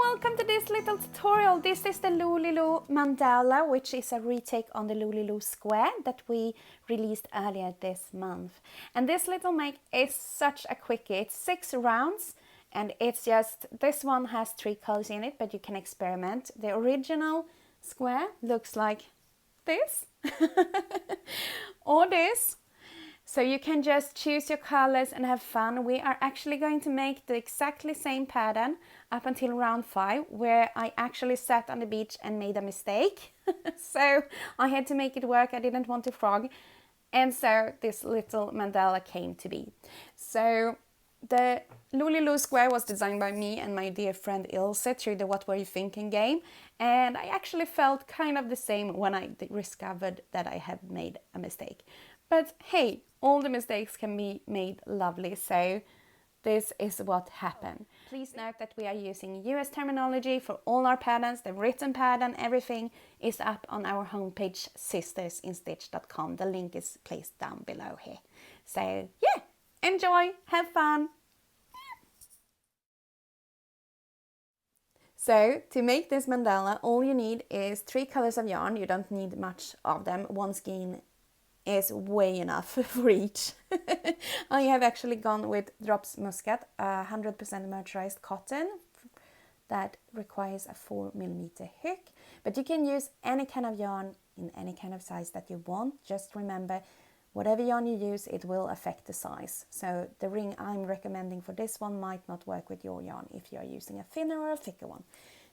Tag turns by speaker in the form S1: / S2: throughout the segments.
S1: welcome to this little tutorial. This is the LoLiLo Mandala, which is a retake on the LoLiLo Square that we released earlier this month. And this little make is such a quickie. It's 6 rounds and it's just, this one has 3 colors in it, but you can experiment. The original square looks like this or this. So you can just choose your colors and have fun. We are actually going to make the exactly same pattern up until round 5, where I actually sat on the beach and made a mistake. So I had to make it work. I didn't want to frog. And so this little mandala came to be. So the LoLiLo Square was designed by me and my dear friend Ilse through the What Were You Thinking game. And I actually felt kind of the same when I discovered that I had made a mistake. But hey, all the mistakes can be made lovely, so this is what happened. Please note that we are using US terminology for all our patterns. The written pattern, everything is up on our homepage, SistersInStitch.com. The link is placed down below here. So yeah, enjoy, have fun. So to make this mandala, all you need is 3 colors of yarn. You don't need much of them. One skein is way enough for each. I have actually gone with Drops Muscat, 100% mercerized cotton that requires a 4mm hook, but you can use any kind of yarn in any kind of size that you want. Just remember, whatever yarn you use, it will affect the size. So the ring I'm recommending for this one might not work with your yarn if you're using a thinner or a thicker one.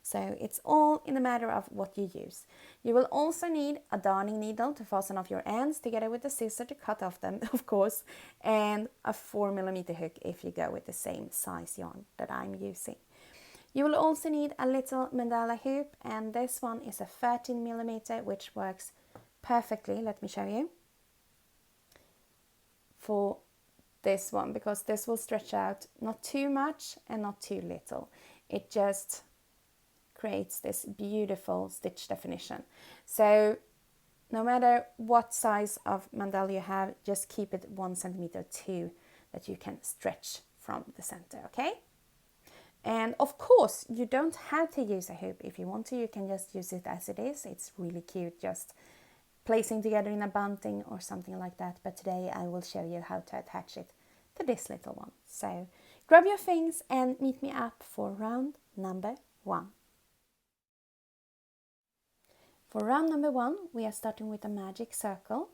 S1: So it's all in a matter of what you use. You will also need a darning needle to fasten off your ends together with a scissor to cut off them, of course, and a 4mm hook if you go with the same size yarn that I'm using. You will also need a little mandala hoop, and this one is a 13mm, which works perfectly. Let me show you. For this one, because this will stretch out not too much and not too little. It just creates this beautiful stitch definition. So no matter what size of mandala you have, just keep it 1 centimeter too, that you can stretch from the center, okay? And of course, you don't have to use a hoop. If you want to, you can just use it as it is. It's really cute, just placing together in a bunting or something like that. But today I will show you how to attach it to this little one. So grab your things and meet me up for round number 1. For round number 1, we are starting with a magic circle.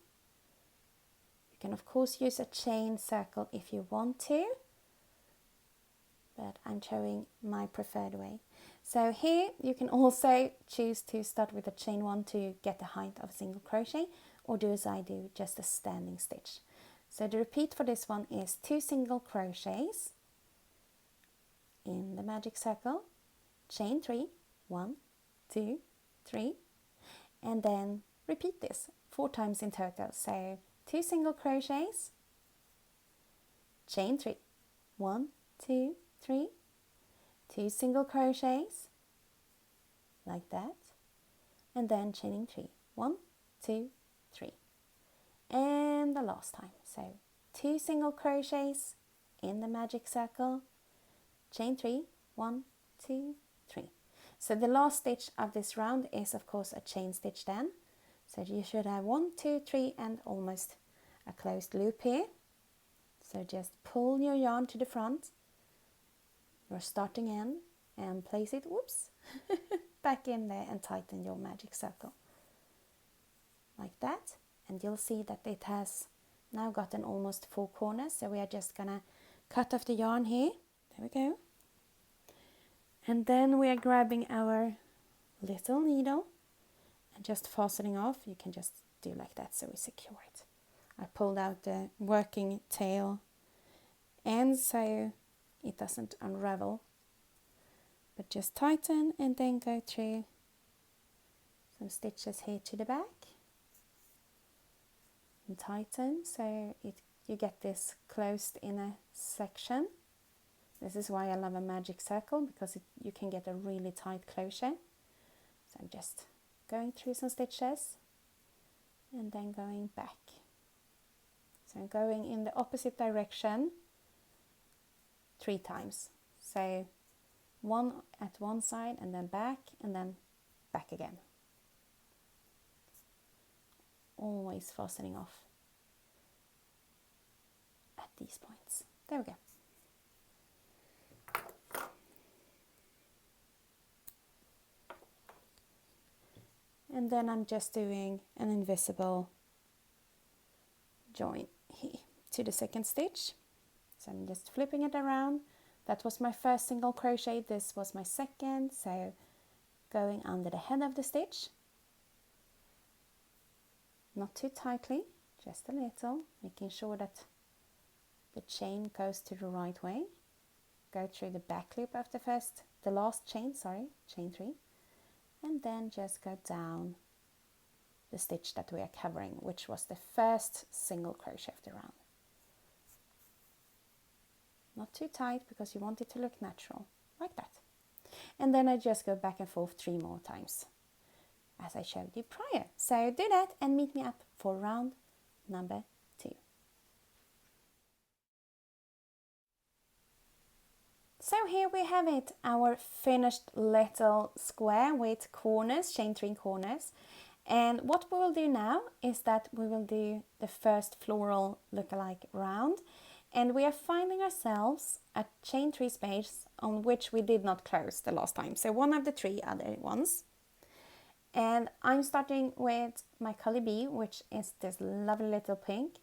S1: You can of course use a chain circle if you want to, but I'm showing my preferred way. So here you can also choose to start with a chain 1 to get the height of a single crochet, or do as I do, just a standing stitch. So the repeat for this one is 2 single crochets in the magic circle, chain 3, 1, 2, 3, and then repeat this 4 times in total. So 2 single crochets, chain 3, 1, 2, 3, 2 single crochets, like that, and then chaining 3, 1, 2, 3, and the last time. So 2 single crochets in the magic circle, chain 3, 1, 2, 3. So the last stitch of this round is of course a chain stitch then. So you should have 1, 2, 3 and almost a closed loop here. So just pull your yarn to the front, your starting end, and place it, whoops, back in there and tighten your magic circle. Like that. And you'll see that it has now gotten almost 4 corners. So we are just gonna cut off the yarn here. There we go. And then we are grabbing our little needle and just fastening off. You can just do like that so we secure it. I pulled out the working tail end so it doesn't unravel. But just tighten and then go through some stitches here to the back. And tighten so you get this closed in a section. This is why I love a magic circle, because you can get a really tight closure. So I'm just going through some stitches and then going back. So I'm going in the opposite direction 3 times. So one at one side and then back again. Always fastening off at these points. There we go. And then I'm just doing an invisible join here to the second stitch. So I'm just flipping it around. That was my first single crochet, this was my second, so going under the head of the stitch. Not too tightly, just a little, making sure that the chain goes to the right way. Go through the back loop of the last chain, chain 3. And then just go down the stitch that we are covering, which was the first single crochet of the round. Not too tight because you want it to look natural, like that. And then I just go back and forth 3 more times, as I showed you prior. So do that and meet me up for round number 2. So here we have it, our finished little square with corners, chain 3 corners. And what we will do now is that we will do the first floral look-alike round. And we are finding ourselves a chain 3 space on which we did not close the last time. So one of the 3 other ones. And I'm starting with my color B, which is this lovely little pink.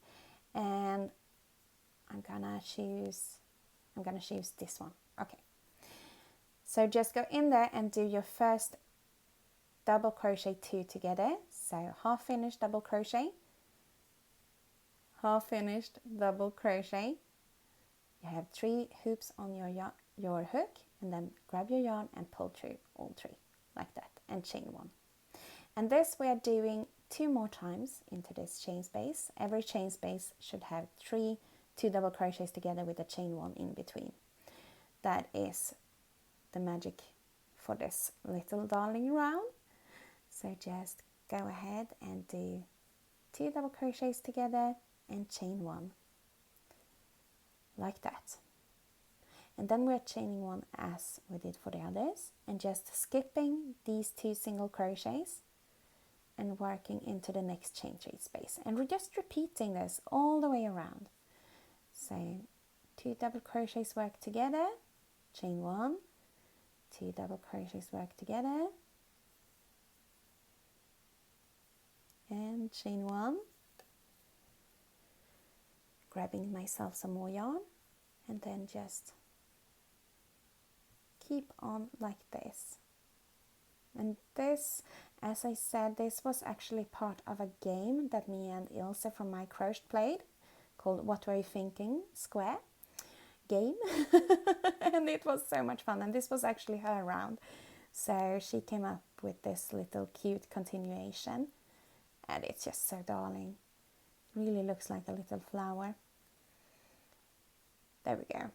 S1: And I'm gonna choose this one. Okay. So just go in there and do your first double crochet 2 together. So half finished double crochet. Half finished double crochet. You have 3 hoops on your hook, and then grab your yarn and pull through all 3 like that and chain 1. And this we are doing 2 more times into this chain space. Every chain space should have 2 double crochets together with a chain 1 in between. That is the magic for this little darling round. So just go ahead and do 2 double crochets together and chain 1 like that. And then we're chaining 1 as we did for the others, and just skipping these 2 single crochets and working into the next chain 3 space, and we're just repeating this all the way around. So 2 double crochets work together, chain 1, 2 double crochets work together and chain 1, grabbing myself some more yarn, and then just keep on like this. And this, as I said, this was actually part of a game that me and Ilse from my crochet played, called What Were You Thinking Square game. And it was so much fun, and this was actually her round, so she came up with this little cute continuation, and it's just so darling. Really looks like a little flower. There we go.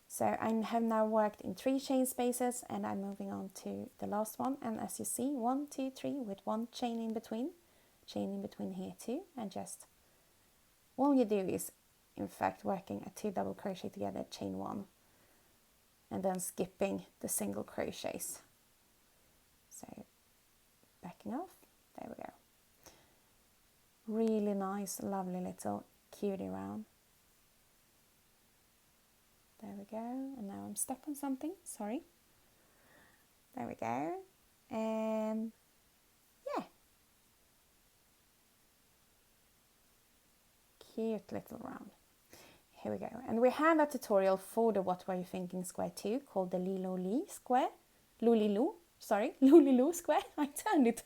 S1: So I have now worked in 3 chain spaces, and I'm moving on to the last one. And as you see, 1, 2, 3 with 1 chain in between here too. And just all you do is, in fact, working a 2 double crochet together, chain 1, and then skipping the single crochets. So backing off, there we go. Really nice, lovely little cutie round. There we go, and now I'm stuck on something, sorry. There we go, and yeah. Cute little round. Here we go, and we have a tutorial for the What Were You Thinking Square 2 called the LoLiLo Square. LoLiLo Square. I turned it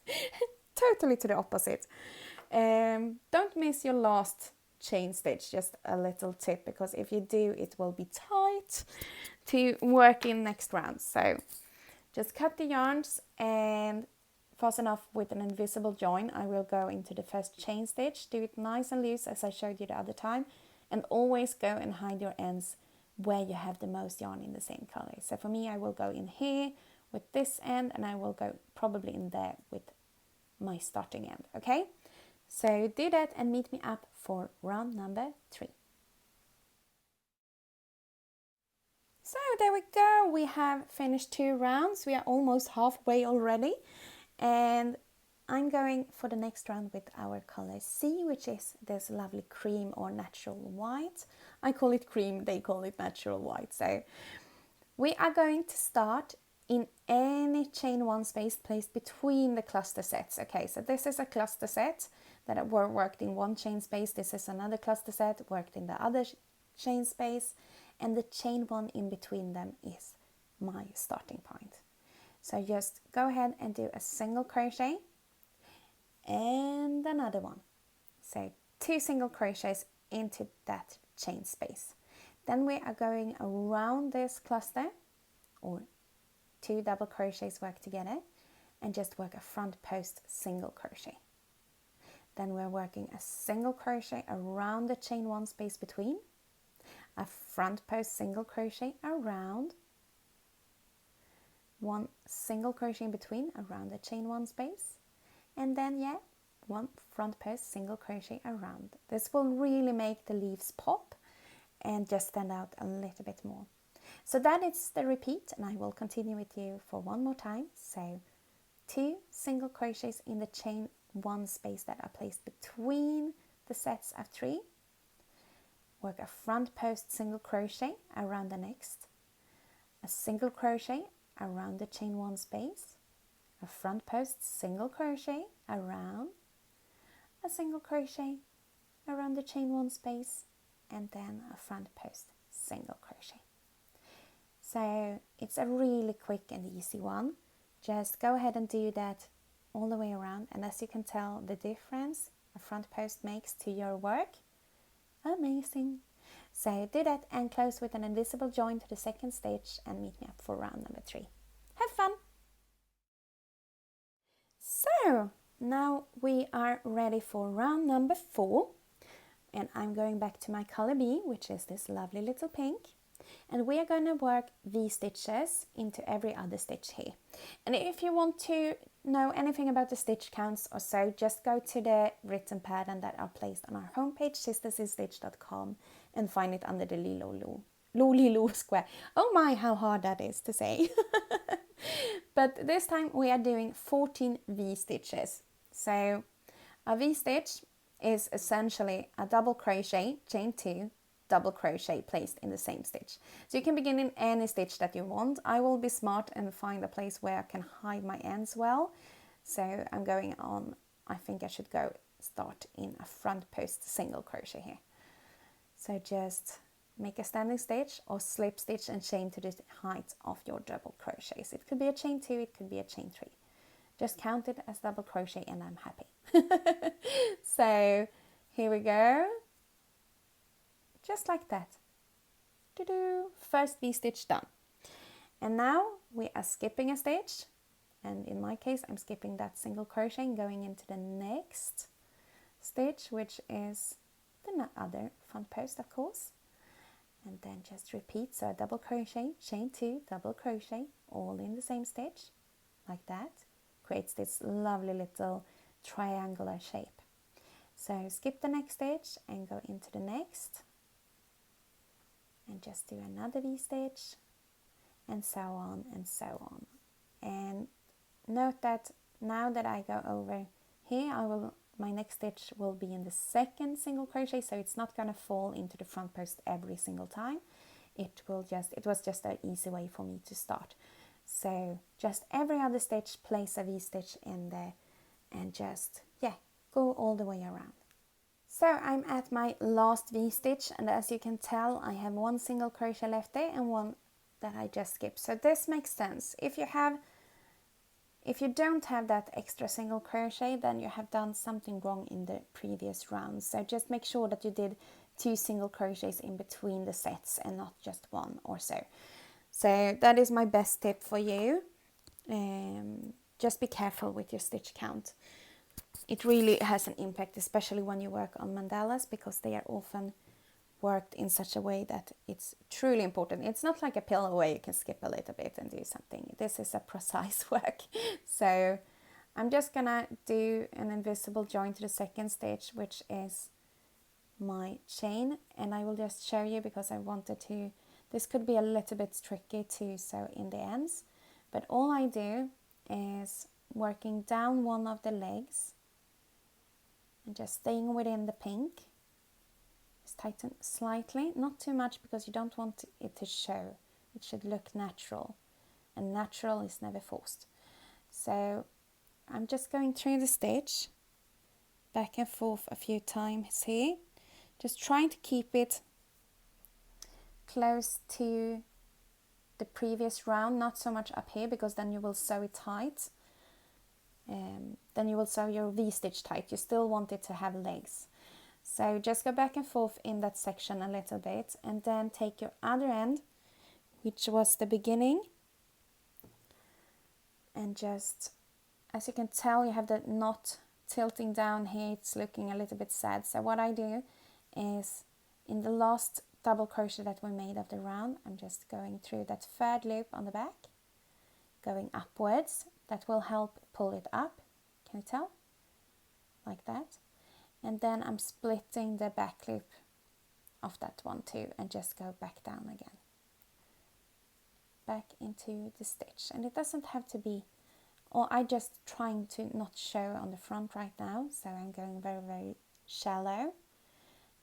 S1: totally to the opposite. Don't miss your last chain stitch, just a little tip, because if you do, it will be tight to work in next round. So just cut the yarns and fasten off with an invisible join. I will go into the first chain stitch, do it nice and loose as I showed you the other time, and always go and hide your ends where you have the most yarn in the same color. So for me, I will go in here with this end, and I will go probably in there with my starting end. Okay, so do that and meet me up for round number 3. So there we go, we have finished 2 rounds. We are almost halfway already, and I'm going for the next round with our color C, which is this lovely cream or natural white. I call it cream, they call it natural white. So we are going to start in any chain 1 space placed between the cluster sets. Okay, so this is a cluster set that were worked in one chain space. This is another cluster set worked in the other chain space, and the chain 1 in between them is my starting point. So just go ahead and do a single crochet and another one. So 2 single crochets into that chain space. Then we are going around this cluster, or 2 double crochets work together, and just work a front post single crochet. Then we're working a single crochet around the chain 1 space between, a front post single crochet around, 1 single crochet in between around the chain 1 space, and then 1 front post single crochet around. This will really make the leaves pop and just stand out a little bit more. So that is the repeat, and I will continue with you for one more time. So 2 single crochets in the chain 1 space that are placed between the sets of 3. Work a front post single crochet around the next, a single crochet around the chain 1 space, a front post single crochet around, a single crochet around the chain 1 space, and then a front post single crochet. So it's a really quick and easy one. Just go ahead and do that all the way around, and as you can tell, the difference a front post makes to your work, amazing. So do that and close with an invisible join to the second stitch and meet me up for round number 3. Have fun! So now we are ready for round number 4, and I'm going back to my color B, which is this lovely little pink. And we are going to work V-stitches into every other stitch here. And if you want to know anything about the stitch counts or so, just go to the written pattern that are placed on our homepage, SistersInStitch.com, and find it under the LoLiLo Square. Oh my, how hard that is to say. But this time we are doing 14 V-stitches. So a V-stitch is essentially a double crochet, chain 2, double crochet placed in the same stitch. So you can begin in any stitch that you want. I will be smart and find a place where I can hide my ends well. So I'm going on, I think I should start in a front post single crochet here. So just make a standing stitch or slip stitch and chain to the height of your double crochets. It could be a chain 2, it could be a chain 3. Just count it as double crochet and I'm happy. So here we go. Just like that. First V-stitch done. And now we are skipping a stitch, and in my case I'm skipping that single crochet and going into the next stitch, which is the other front post, of course. And then just repeat, so a double crochet, chain 2, double crochet, all in the same stitch, like that. Creates this lovely little triangular shape. So skip the next stitch and go into the next. And just do another V-stitch, and so on and so on. And note that now that I go over here, my next stitch will be in the second single crochet, so it's not going to fall into the front post every single time. It was just an easy way for me to start. So just every other stitch, place a V-stitch in there, and just go all the way around. So I'm at my last V-stitch, and as you can tell, I have 1 single crochet left there and 1 that I just skipped. So this makes sense. If you don't have that extra single crochet, then you have done something wrong in the previous round. So just make sure that you did 2 single crochets in between the sets and not just 1 or so. So that is my best tip for you. Just be careful with your stitch count. It really has an impact, especially when you work on mandalas, because they are often worked in such a way that it's truly important. It's not like a pillow where you can skip a little bit and do something. This is a precise work. So I'm just gonna do an invisible join to the second stitch, which is my chain, and I will just show you because I wanted to This could be a little bit tricky to sew in the ends, but all I do is working down one of the legs and just staying within the pink. Just tighten slightly, not too much because you don't want it to show. It should look natural, and natural is never forced. So I'm just going through the stitch back and forth a few times here, just trying to keep it close to the previous round, not so much up here because then you will sew it tight. Then you will sew your V-stitch tight. You still want it to have legs. So just go back and forth in that section a little bit, and then take your other end, which was the beginning, and just, as you can tell, you have the knot tilting down here. It's looking a little bit sad. So what I do is, in the last double crochet that we made of the round, I'm just going through that third loop on the back, going upwards. That will help pull it up. Can you tell? Like that. And then I'm splitting the back loop of that one too, and just go back down again, back into the stitch. And it doesn't have to be, or I just trying to not show on the front right now, so I'm going very, very shallow.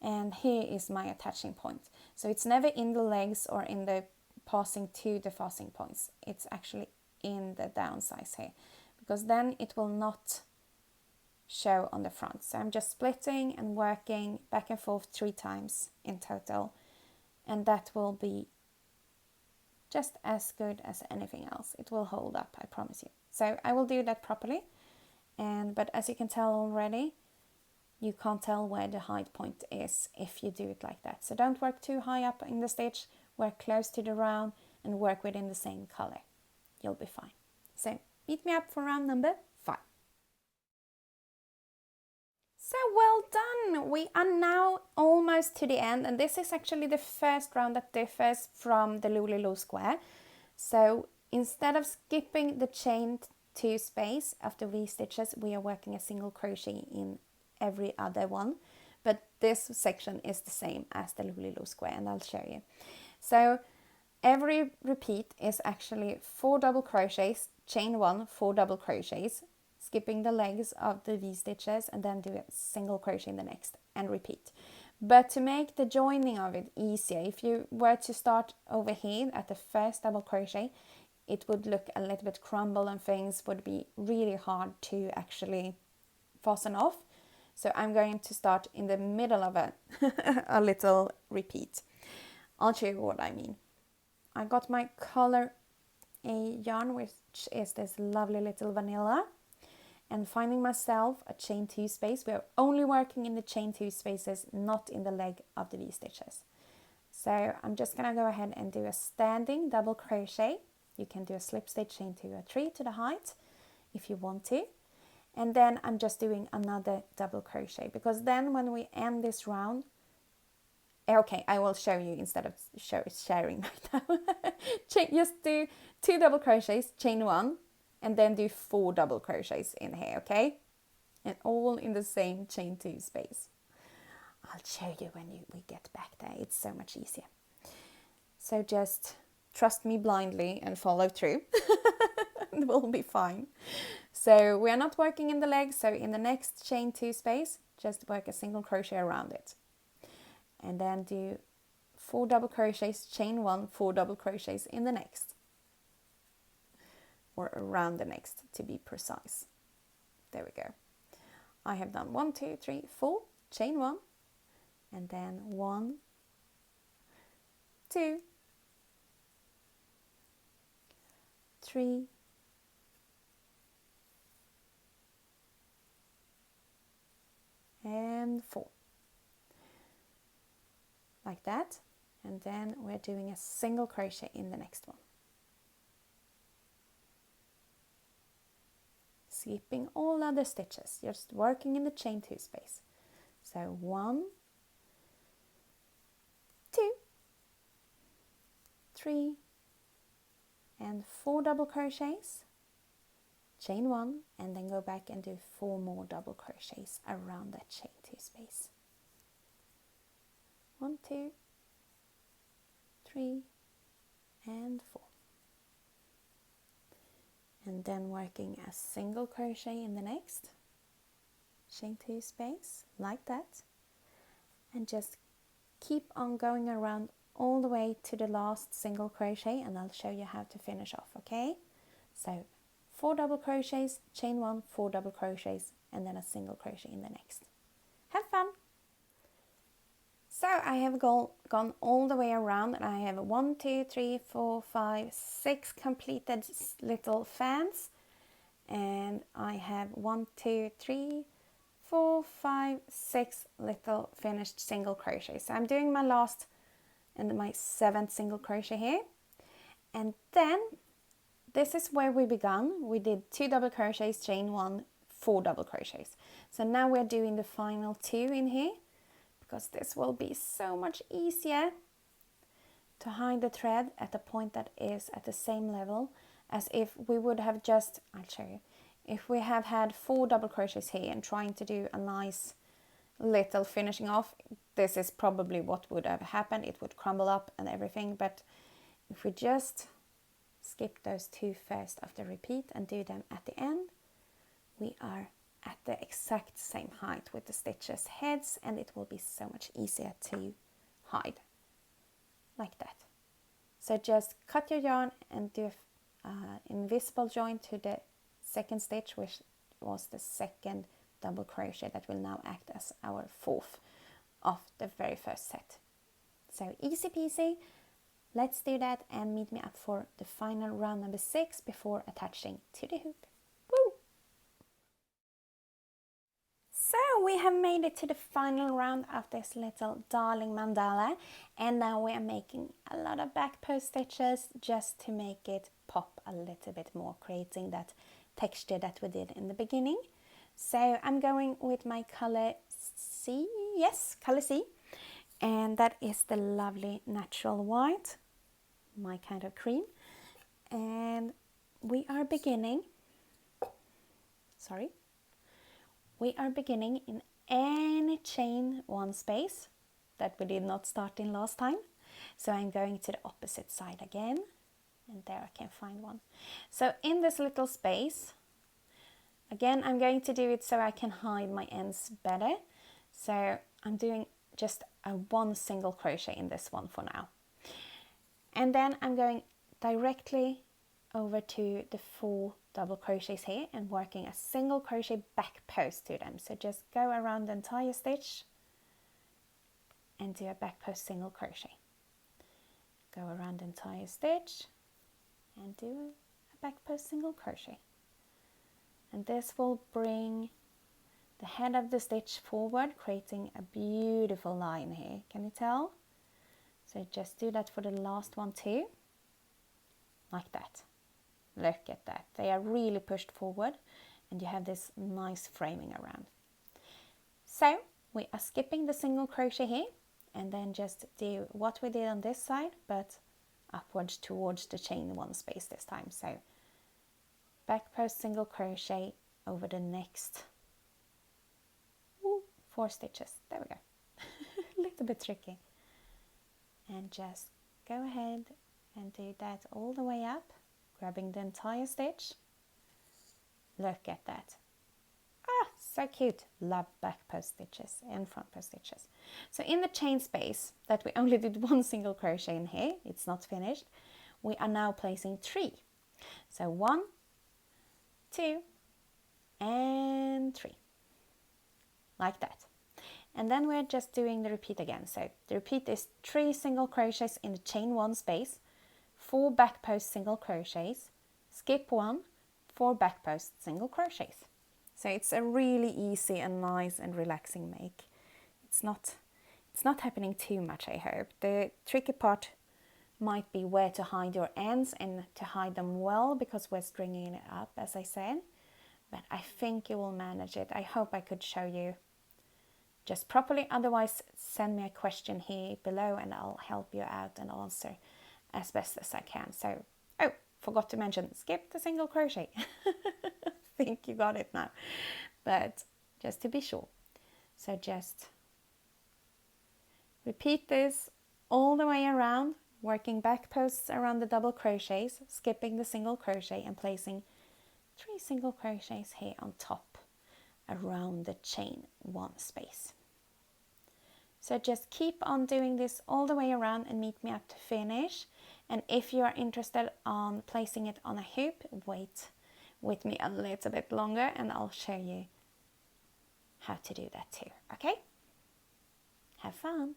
S1: And here is my attaching point. So it's never in the legs or in the passing to the fastening points. It's actually in the downsize here, because then it will not show on the front. So I'm just splitting and working back and forth 3 times in total, and that will be just as good as anything else. It will hold up, I promise you. So I will do that properly, but as you can tell already, you can't tell where the height point is if you do it like that. So don't work too high up in the stitch, work close to the round and work within the same color. You'll be fine. So meet me up for round number 5. So well done! We are now almost to the end, and this is actually the first round that differs from the LoLiLo Square. So instead of skipping the chain 2 space after V-stitches, we are working a single crochet in every other one, but this section is the same as the LoLiLo Square, and I'll show you. So every repeat is actually 4 double crochets, chain 1, 4 double crochets, skipping the legs of the V-stitches, and then do a single crochet in the next and repeat. But to make the joining of it easier, if you were to start over here at the first double crochet, it would look a little bit crumbled and things would be really hard to actually fasten off. So I'm going to start in the middle of a little repeat. I'll show you what I mean. I got my color A yarn, which is this lovely little vanilla, and finding myself a chain 2 space. We are only working in the chain 2 spaces, not in the leg of the V-stitches. So I'm just gonna go ahead and do a standing double crochet. You can do a slip stitch, chain 2 or 3 to the height if you want to. And then I'm just doing another double crochet, because then when we end this round, okay, I will show you instead of sharing right now. Just do 2 double crochets, chain 1, and then do 4 double crochets in here, okay? And all in the same chain 2 space. I'll show you when we get back there. It's so much easier. So just trust me blindly and follow through. It will be fine. So we are not working in the legs, so in the next chain 2 space, just work a single crochet around it. And then do 4 double crochets, chain 1, 4 double crochets in the next. Or around the next, to be precise. There we go. I have done 1, 2, 3, 4, chain 1, and then 1, 2, 3, and 4, like that. And then we're doing a single crochet in the next one, skipping all other stitches, just working in the chain 2 space. So 1, 2, 3, and 4 double crochets, chain 1, and then go back and do 4 more double crochets around that chain 2 space. 1, 2, 3, and 4. And then working a single crochet in the next, chain 2 space like that, and just keep on going around all the way to the last single crochet, and I'll show you how to finish off. Okay, so 4 double crochets, chain 1, 4 double crochets, and then a single crochet in the next. Have fun! So I have gone all the way around, and I have 1, 2, 3, 4, 5, 6 completed little fans, and I have 1, 2, 3, 4, 5, 6 little finished single crochets. So I'm doing my last and my 7th single crochet here, and then this is where we began. We did 2 double crochets, chain 1, 4 double crochets. So now we're doing the final 2 in here, because this will be so much easier to hide the thread at a point that is at the same level as if we would have just, I'll show you, if we have had 4 double crochets here and trying to do a nice little finishing off, this is probably what would have happened. It would crumble up and everything, but if we just skip those 2 first of the repeat and do them at the end, we are at the exact same height with the stitches heads, and it will be so much easier to hide like that. So just cut your yarn and do an invisible join to the 2nd stitch, which was the 2nd double crochet that will now act as our 4th of the very first set. So easy peasy. Let's do that and meet me up for the final round number 6 before attaching to the hoop. Woo! So we have made it to the final round of this little darling mandala, and now we are making a lot of back post stitches just to make it pop a little bit more, creating that texture that we did in the beginning. So I'm going with my color C, yes, color C, and that is the lovely natural white, my kind of cream, and we are beginning in any chain 1 space that we did not start in last time. So I'm going to the opposite side again, and there I can find one. So in this little space, again, I'm going to do it so I can hide my ends better. So I'm doing just a 1 single crochet in this one for now. And then I'm going directly over to the 4 double crochets here and working a single crochet back post to them. So just go around the entire stitch and do a back post single crochet. Go around the entire stitch and do a back post single crochet. And this will bring the head of the stitch forward, creating a beautiful line here. Can you tell? So just do that for the last one too, like that. Look at that. They are really pushed forward, and you have this nice framing around. So we are skipping the single crochet here, and then just do what we did on this side, but upwards towards the chain 1 space this time. So back post single crochet over the next 4 stitches. There we go. A little bit tricky. And just go ahead and do that all the way up, grabbing the entire stitch. Look at that. Ah, so cute. Love back post stitches and front post stitches. So in the chain space that we only did 1 single crochet in here, it's not finished, we are now placing 3. So 1, 2, and 3. Like that. And then we're just doing the repeat again. So the repeat is 3 single crochets in the chain 1 space, 4 back post single crochets, skip 1, 4 back post single crochets. So it's a really easy and nice and relaxing make. It's not happening too much, I hope. The tricky part might be where to hide your ends and to hide them well, because we're stringing it up, as I said. But I think you will manage it. I hope I could show you just properly. Otherwise, send me a question here below and I'll help you out and answer as best as I can. So, oh, forgot to mention, skip the single crochet. I think you got it now. But just to be sure. So just repeat this all the way around, working back posts around the double crochets, skipping the single crochet and placing 3 single crochets here on top around the chain 1 space. So just keep on doing this all the way around and meet me up to finish. And if you are interested on placing it on a hoop, wait with me a little bit longer and I'll show you how to do that too, okay? Have fun!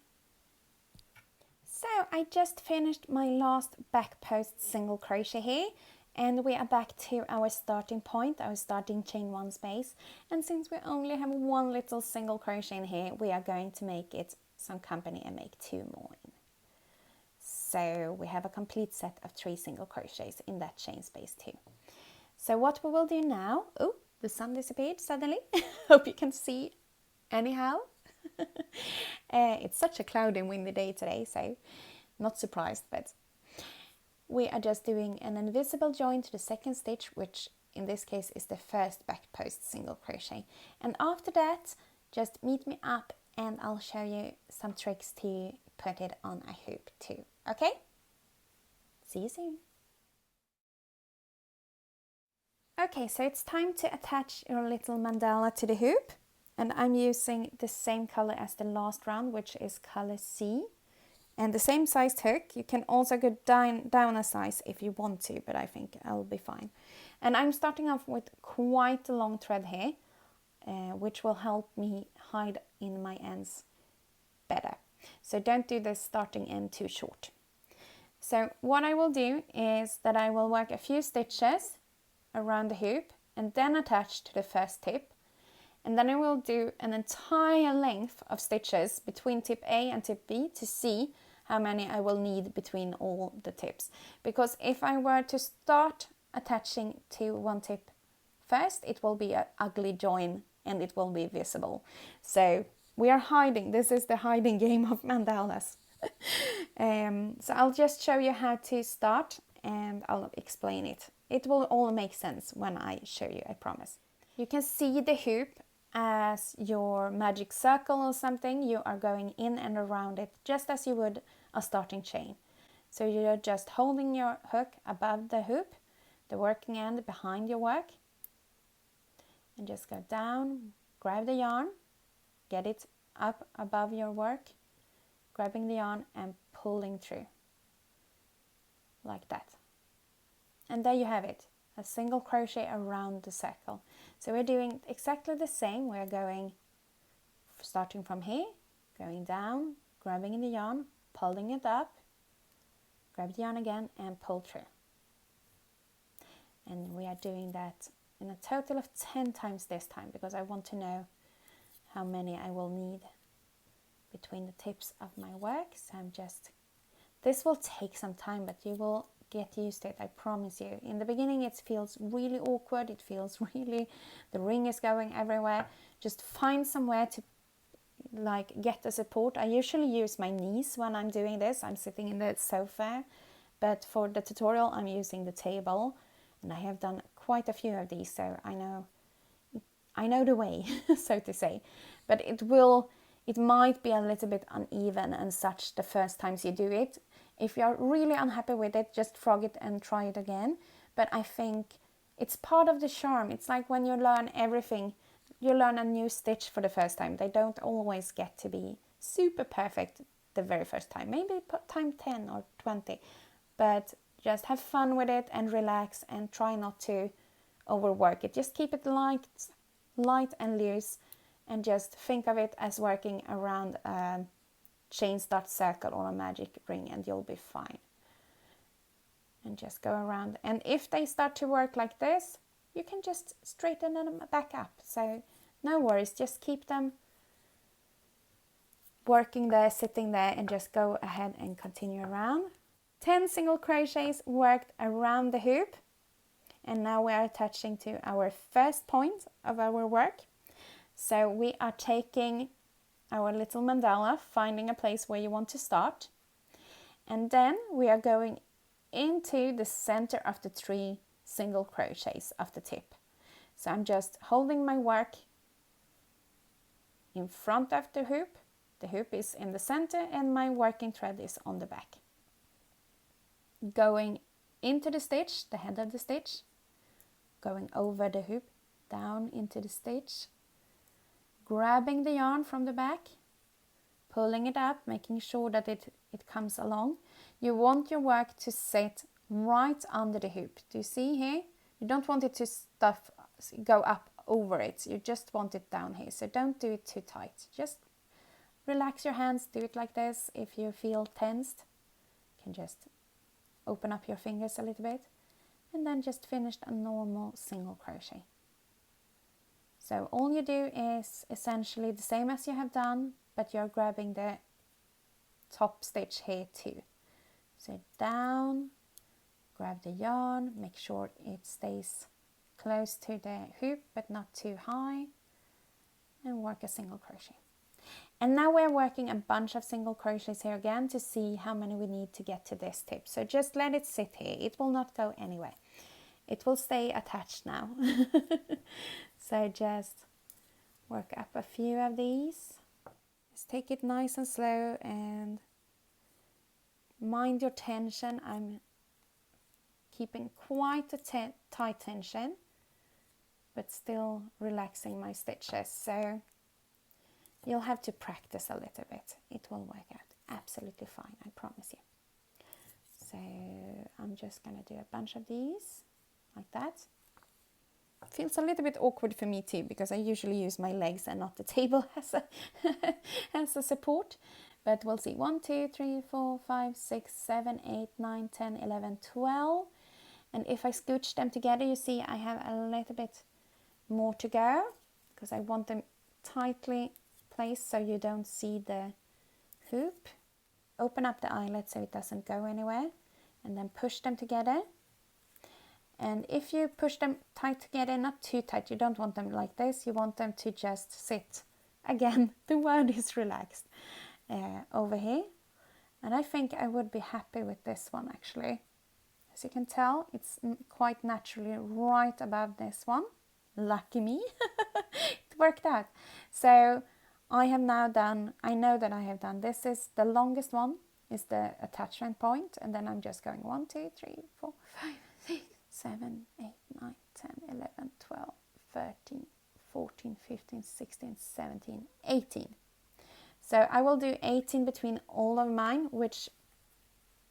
S1: So I just finished my last back post single crochet here, and we are back to our starting point, our starting chain 1 space. And since we only have 1 little single crochet in here, we are going to make it some company and make 2 more in. So we have a complete set of 3 single crochets in that chain space too. So what we will do now, oh, the sun disappeared suddenly. Hope you can see anyhow. It's such a cloudy and windy day today, so not surprised, but we are just doing an invisible join to the 2nd stitch, which in this case is the first back post single crochet. And after that, just meet me up and I'll show you some tricks to put it on a hoop too, okay? See you soon. Okay, so it's time to attach your little mandala to the hoop. And I'm using the same color as the last round, which is color C. And the same sized hook. You can also go down a size if you want to, but I think I'll be fine. And I'm starting off with quite a long thread here, which will help me hide in my ends better. So don't do the starting end too short. So what I will do is that I will work a few stitches around the hoop and then attach to the first tip. And then I will do an entire length of stitches between tip A and tip B to see how many I will need between all the tips. Because if I were to start attaching to 1 tip first, it will be an ugly join and it will be visible. So we are hiding. This is the hiding game of mandalas. So I'll just show you how to start and I'll explain it. It will all make sense when I show you, I promise. You can see the hoop as your magic circle or something. You are going in and around it just as you would a starting chain. So you're just holding your hook above the hoop, the working end behind your work, and just go down, grab the yarn, get it up above your work, grabbing the yarn and pulling through like that. And there you have it, a single crochet around the circle. So we're doing exactly the same. We're going, starting from here, going down, grabbing the yarn, pulling it up, grab the yarn again and pull through. And we are doing that in a total of 10 times this time, because I want to know how many I will need between the tips of my work. So I'm just, this will take some time, but you will get used to it, I promise you. In the beginning it feels really awkward, it feels really, the ring is going everywhere. Just find somewhere to like get the support. I usually use my knees when I'm doing this. I'm sitting in the sofa, but for the tutorial I'm using the table, and I have done quite a few of these, so I know the way, so to say. But it might be a little bit uneven and such the first times you do it. If you're really unhappy with it, just frog it and try it again. But I think it's part of the charm. It's like when you learn everything, you learn a new stitch for the first time. They don't always get to be super perfect the very first time. Maybe time 10 or 20. But just have fun with it and relax and try not to overwork it. Just keep it light and loose, and just think of it as working around a chain start circle or a magic ring, and you'll be fine. And just go around, and if they start to work like this, you can just straighten them back up. So no worries, just keep them working there, sitting there, and just go ahead and continue around. 10 single crochets worked around the hoop, and now we are attaching to our first point of our work. So we are taking our little mandala, finding a place where you want to start, and then we are going into the center of the 3 single crochets of the tip. So I'm just holding my work in front of the hoop is in the center, and my working thread is on the back. going into the stitch, the head of the stitch, going over the hoop, down into the stitch, grabbing the yarn from the back, pulling it up, making sure that it comes along. You want your work to sit right under the hoop. Do you see here? You don't want it to go up over it. You just want it down here. So don't do it too tight. Just relax your hands. Do it like this. If you feel tensed, you can just open up your fingers a little bit. And then just finish a normal single crochet. So all you do is essentially the same as you have done, but you're grabbing the top stitch here too. So down, grab the yarn, make sure it stays close to the hoop but not too high, and work a single crochet. And now we're working a bunch of single crochets here again to see how many we need to get to this tip. So just let it sit here, it will not go anywhere. It will stay attached now. So just work up a few of these. Just take it nice and slow and mind your tension. I'm keeping quite a tight tension, but still relaxing my stitches. So you'll have to practice a little bit. It will work out absolutely fine, I promise you. So I'm just going to do a bunch of these like that. It feels a little bit awkward for me too, because I usually use my legs and not the table as a support. But we'll see. 1, 2, 3, 4, 5, 6, 7, 8, 9, 10, 11, 12. And if I scooch them together, you see I have a little bit more to go, because I want them tightly placed so you don't see the hoop. Open up the eyelet so it doesn't go anywhere, and then push them together. And if you push them tight together, not too tight, you don't want them like this, you want them to just sit. Again, the word is relaxed over here. And I think I would be happy with this one actually. As you can tell, it's quite naturally right above this one. Lucky me. It worked out. So I have now done, I know that I have done, this is the longest one, is the attachment point, and then I'm just going 1, 2, 3, 4, 5, 6, 7, 8, 9, 10, 11, 12, 13, 14, 15, 16, 17, 18. So I will do 18 between all of mine, which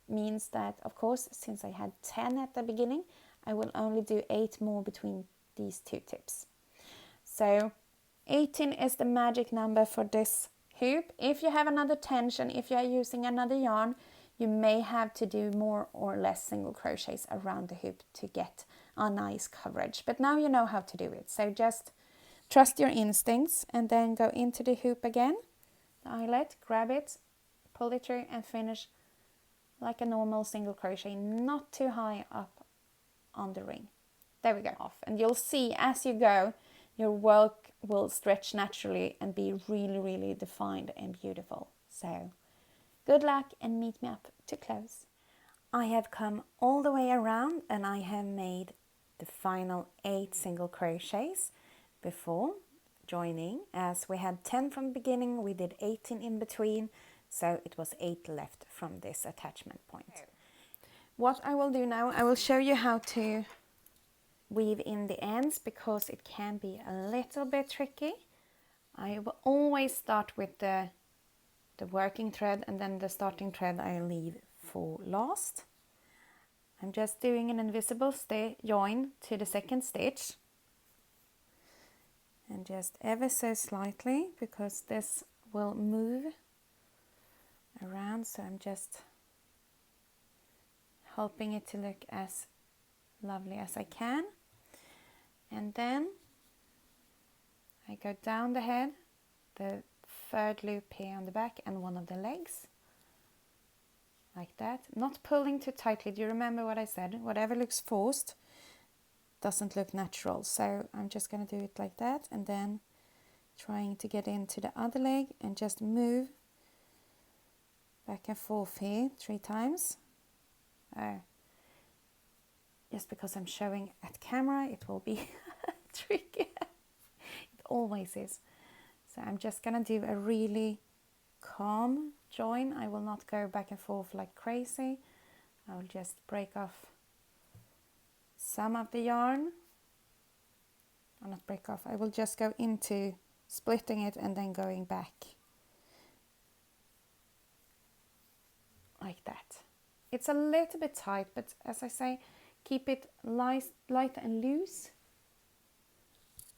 S1: means that, of course, since I had 10 at the beginning, I will only do 8 more between these two tips. So 18 is the magic number for this hoop. If you have another tension, if you are using another yarn, you may have to do more or less single crochets around the hoop to get a nice coverage. But now you know how to do it. So just trust your instincts and then go into the hoop again, the eyelet, grab it, pull it through and finish like a normal single crochet, not too high up on the ring. There we go. Off. And you'll see as you go, your work will stretch naturally and be really, really defined and beautiful. So good luck and meet me up to close. I have come all the way around and I have made the final 8 single crochets before joining. As we had 10 from the beginning, we did 18 in between, so it was 8 left from this attachment point. What I will do now, I will show you how to weave in the ends, because it can be a little bit tricky. I will always start with the working thread, and then the starting thread I leave for last. I'm just doing an invisible join to the second stitch, and just ever so slightly, because this will move around, so I'm just helping it to look as lovely as I can. And then I go down the head, the third loop here on the back and one of the legs, like that, not pulling too tightly. Do you remember what I said? Whatever looks forced doesn't look natural. So I'm just going to do it like that, and then trying to get into the other leg and just move back and forth here 3 times. Just because I'm showing at camera, it will be tricky. It always is. So I'm just gonna do a really calm join. I will not go back and forth like crazy. I'll just break off some of the yarn. Or not break off, I will just go into splitting it and then going back. Like that. It's a little bit tight, but as I say, keep it light and loose.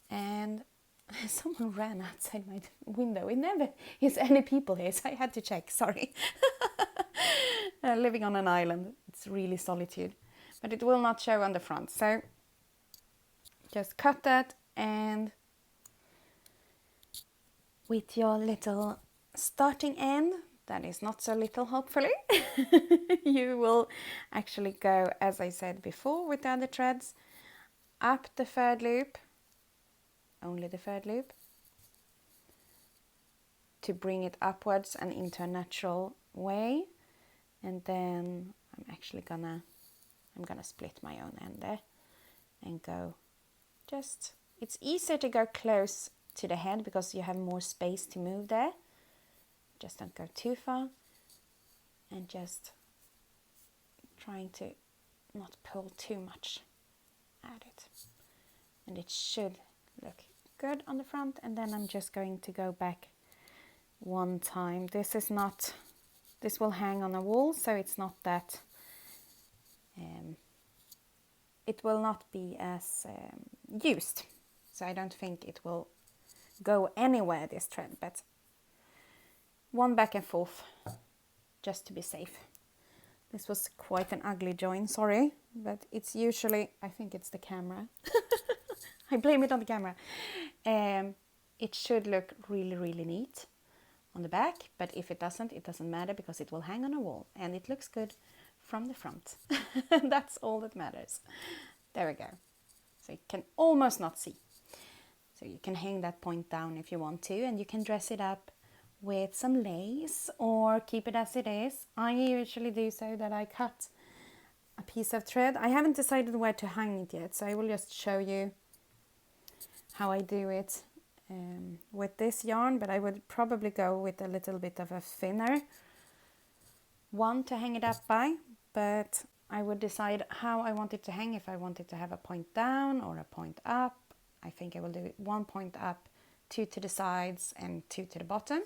S1: And someone ran outside my window. It never is any people here, so I had to check, sorry. Living on an island, it's really solitude. But it will not show on the front, so just cut that, and with your little starting end, that is not so little hopefully, you will actually go, as I said before with the other threads, up the third loop, only the third loop, to bring it upwards and into a natural way. And then I'm gonna split my own end there and go just, it's easier to go close to the head because you have more space to move there. Just don't go too far, and just trying to not pull too much at it. And it should look good on the front. And then I'm just going to go back one time. This will hang on a wall, so it's not that, it will not be as used. So I don't think it will go anywhere, this thread, but one back and forth, just to be safe. This was quite an ugly join, sorry, but it's usually, I think it's the camera. I blame it on the camera. It should look really, really neat on the back, but if it doesn't matter because it will hang on a wall and it looks good from the front. That's all that matters. There we go. So you can almost not see. So you can hang that point down if you want to, and you can dress it up with some lace or keep it as it is. I usually do so that I cut a piece of thread. I haven't decided where to hang it yet, so I will just show you how I do it with this yarn, but I would probably go with a little bit of a thinner one to hang it up by, but I would decide how I want it to hang, if I want it to have a point down or a point up. I think I will do it 1 point up, 2 to the sides and 2 to the bottom.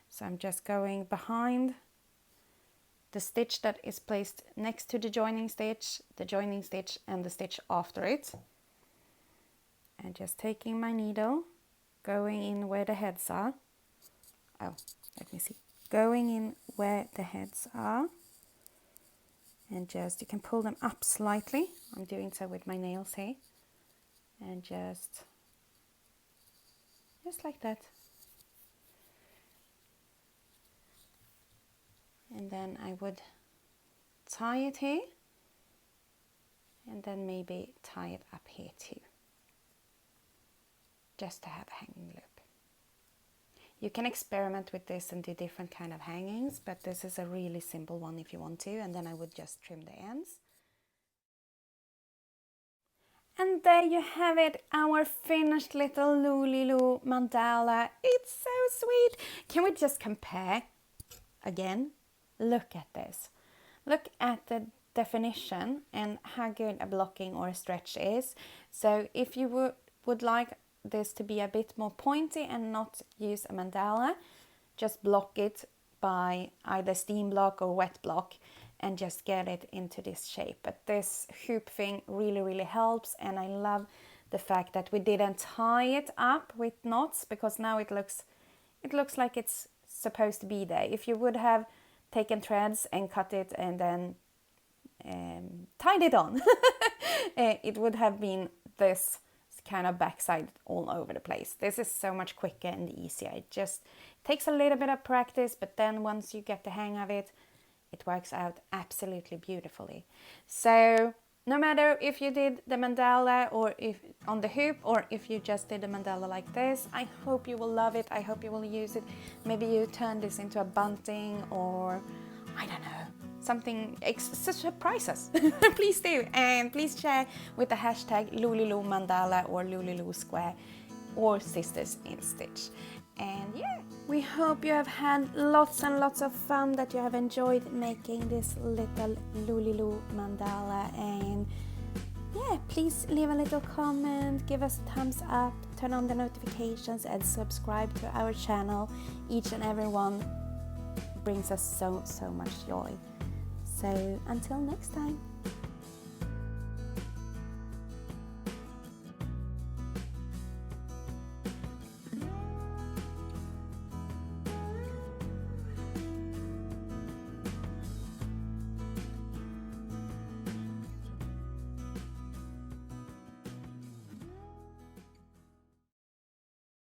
S1: So I'm just going behind the stitch that is placed next to the joining stitch and the stitch after it. And just taking my needle, going in where the heads are. Oh, let me see. Going in where the heads are. And just, you can pull them up slightly. I'm doing so with my nails here. And just like that. And then I would tie it here. And then maybe tie it up here too. Just to have a hanging loop. You can experiment with this and do different kind of hangings, but this is a really simple one if you want to, and then I would just trim the ends. And there you have it, our finished little LoLiLo mandala. It's so sweet. Can we just compare again? Look at this. Look at the definition and how good a blocking or a stretch is. So if you would like this to be a bit more pointy and not use a mandala, just block it by either steam block or wet block and just get it into this shape. But this hoop thing really, really helps, and I love the fact that we didn't tie it up with knots, because now it looks like it's supposed to be there. If you would have taken threads and cut it and then tied it on, it would have been this kind of backside all over the place. This is so much quicker and easier. It just takes a little bit of practice, but then once you get the hang of it, it works out absolutely beautifully. So no matter if you did the mandala or if on the hoop, or if you just did a mandala like this, I hope you will love it. I hope you will use it. Maybe you turn this into a bunting, or I don't know, something, surprise us. Please do, and please share with the hashtag LoLiLo Mandala or LoLiLo Square or SistersInStitch. And yeah, we hope you have had lots and lots of fun, that you have enjoyed making this little LoLiLo mandala. And yeah, please leave a little comment, give us a thumbs up, turn on the notifications and subscribe to our channel. Each and every one brings us so much joy. So until next time.